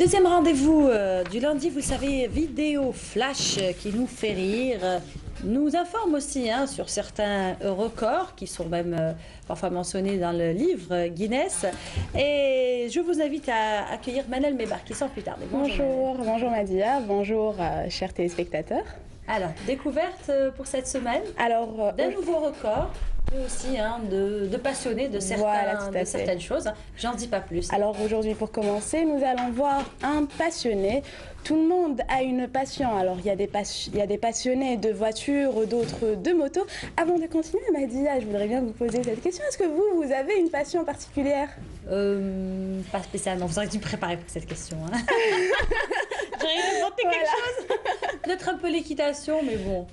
Deuxième rendez-vous du lundi, vous le savez, vidéo flash qui nous fait rire, nous informe aussi sur certains records qui sont même parfois mentionnés dans le livre Guinness. Et je vous invite à accueillir Manel Mebarki sans plus tarder. Bonjour Madia, bonjour chers téléspectateurs. Alors, découverte pour cette semaine d'un nouveau record. Aussi de passionnés de certaines choses. J'en dis pas plus. Alors aujourd'hui, pour commencer, nous allons voir un passionné. Tout le monde a une passion. Alors il y a des passionnés de voitures, d'autres de motos. Avant de continuer, Madia, je voudrais bien vous poser cette question. Est-ce que vous avez une passion particulière? Pas spécialement. Vous auriez dû me préparer pour cette question. J'aurais inventé quelque chose. Peut-être un peu l'équitation, mais bon.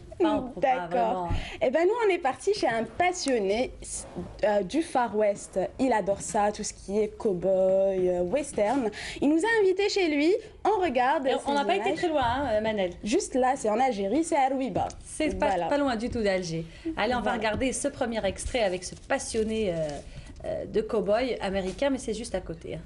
D'accord. Eh bien, nous, on est parti chez un passionné du Far West. Il adore ça, tout ce qui est cow-boy, western. Il nous a invités chez lui. On regarde. On n'a pas été très loin, Manel. Juste là, c'est en Algérie, c'est à Rouiba. C'est pas loin du tout d'Alger. Allez, on va regarder ce premier extrait avec ce passionné de cow-boy américain, mais c'est juste à côté.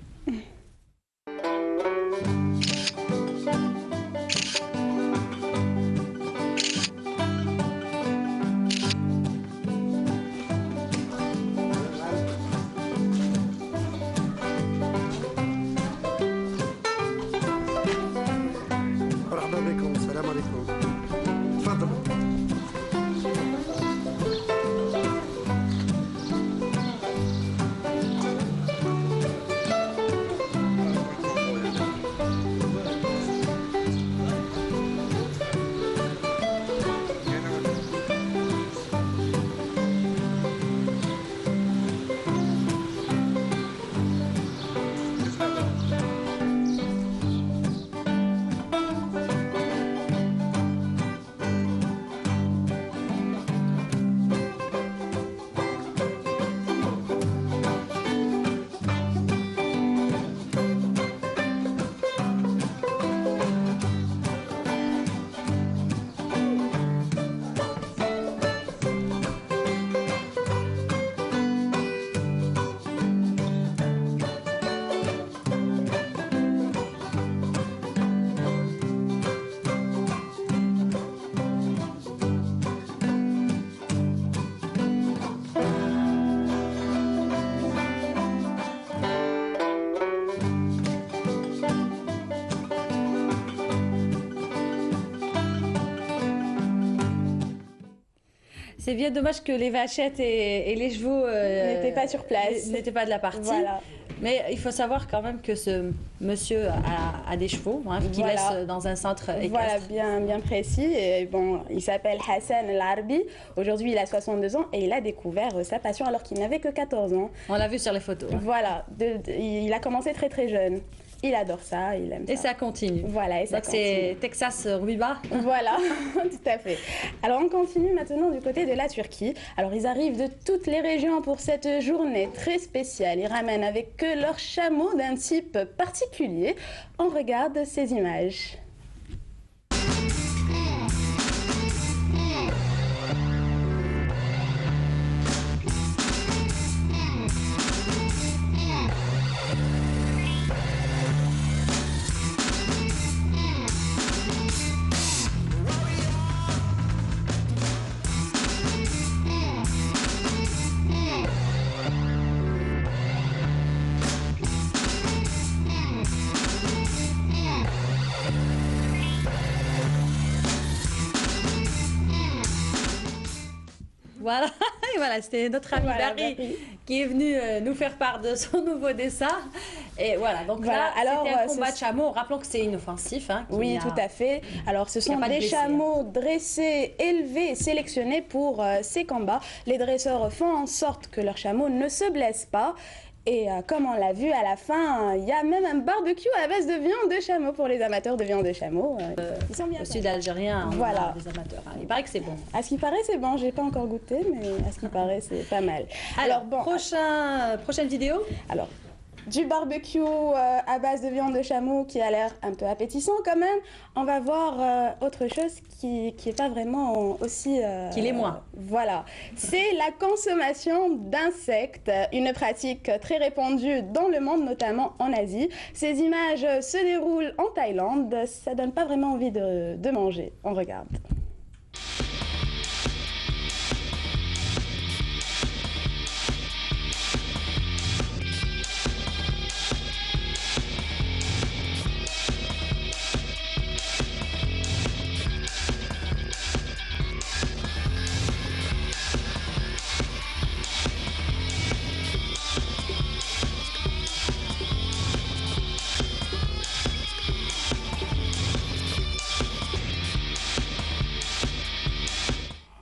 C'est bien dommage que les vachettes et les chevaux n'étaient pas sur place, n'étaient pas de la partie. Voilà. Mais il faut savoir quand même que ce monsieur a des chevaux qu'il laisse dans un centre équestre. Voilà, bien précis. Et bon, il s'appelle Hassan El Arbi. Aujourd'hui, il a 62 ans et il a découvert sa passion alors qu'il n'avait que 14 ans. On l'a vu sur les photos. Voilà, il a commencé très jeune. Il adore ça, il aime ça. Et ça continue. Voilà, et ça donc c'est Texas Rouiba. Voilà, tout à fait. Alors on continue maintenant du côté de la Turquie. Alors ils arrivent de toutes les régions pour cette journée très spéciale. Ils ramènent avec eux leur chameau d'un type particulier. On regarde ces images. Voilà, c'était notre ami Barry qui est venu nous faire part de son nouveau dessin. Et voilà, donc là, c'était un combat de chameaux. Rappelons que c'est inoffensif. Oui, tout à fait. Alors, ce sont des chameaux dressés, élevés, sélectionnés pour ces combats. Les dresseurs font en sorte que leurs chameaux ne se blessent pas. Et comme on l'a vu à la fin, il y a même un barbecue à base de viande de chameau pour les amateurs de viande de chameau. Ils sont bien au sud algérien, voilà. Des amateurs. Il paraît que c'est bon. À ce qui paraît, c'est bon. J'ai pas encore goûté, mais à ce qui paraît, c'est pas mal. Alors bon, prochaine vidéo. Alors, du barbecue à base de viande de chameau qui a l'air un peu appétissant quand même, on va voir autre chose qui n'est pas vraiment aussi... qui l'est moins. Voilà. C'est la consommation d'insectes, une pratique très répandue dans le monde, notamment en Asie. Ces images se déroulent en Thaïlande. Ça donne pas vraiment envie de manger. On regarde.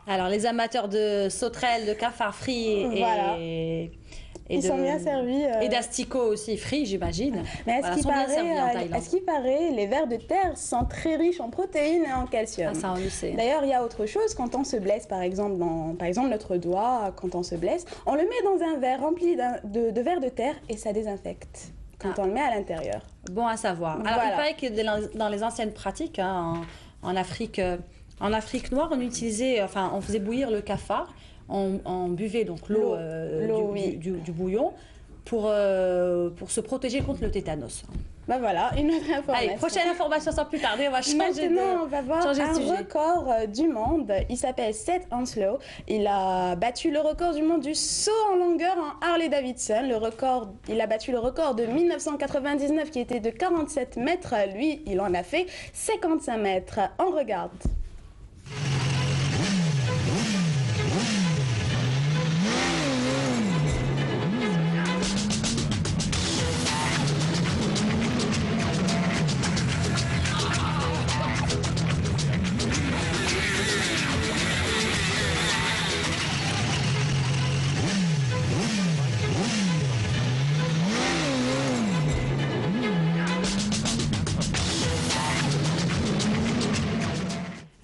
Alors, les amateurs de sauterelles, de cafards frits voilà. Ils sont bien servis. Et d'asticots aussi frits, j'imagine. Mais est-ce qu'il paraît, les vers de terre sont très riches en protéines et en calcium. Ah, ça, on le sait. D'ailleurs, il y a autre chose. Quand on se blesse, par exemple, notre doigt, quand on se blesse, on le met dans un verre rempli de vers de terre et ça désinfecte quand on le met à l'intérieur. Bon à savoir. Alors, il paraît que dans les anciennes pratiques, hein, en Afrique noire, on faisait bouillir le cafard, on buvait donc l'eau du bouillon pour se protéger contre le tétanos. Ben voilà, une autre information. Allez, prochaine information sans plus tarder, on va changer on va voir un record du monde. Il s'appelle Seth Onslow. Il a battu le record du monde du saut en longueur en Harley-Davidson. Il a battu le record de 1999 qui était de 47 mètres. Lui, il en a fait 55 mètres. On regarde.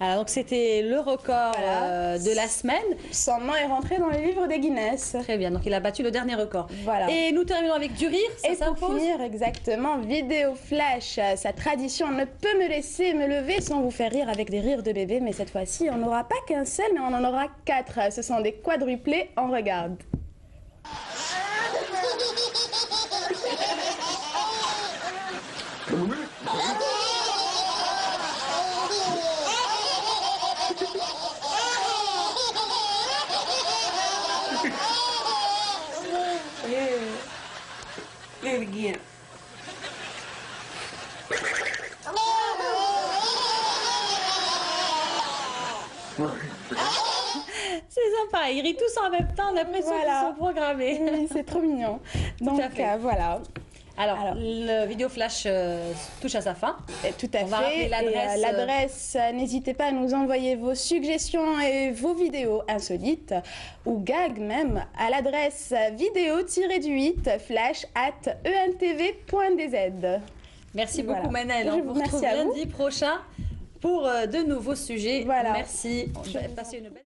Alors, donc c'était le record de la semaine. Son nom est rentré dans les livres des Guinness. Très bien, donc il a battu le dernier record. Voilà. Et nous terminons avec du rire, ça s'impose. Et pour finir, exactement, vidéo flash. Sa tradition ne peut me laisser me lever sans vous faire rire avec des rires de bébé. Mais cette fois-ci, on n'aura pas qu'un seul, mais on en aura 4. Ce sont des quadruplés, on regarde. C'est sympa, ils rient tous en même temps, on a l'impression qu'ils sont programmés. Oui, c'est trop mignon. Donc voilà. Alors, le vidéo flash touche à sa fin. Tout à fait. L'adresse, n'hésitez pas à nous envoyer vos suggestions et vos vidéos insolites ou gags même à l'adresse vidéo-8 flash@entv.dz. Merci beaucoup Manel. On vous retrouve lundi prochain pour de nouveaux sujets. Voilà. Merci. Passez une belle...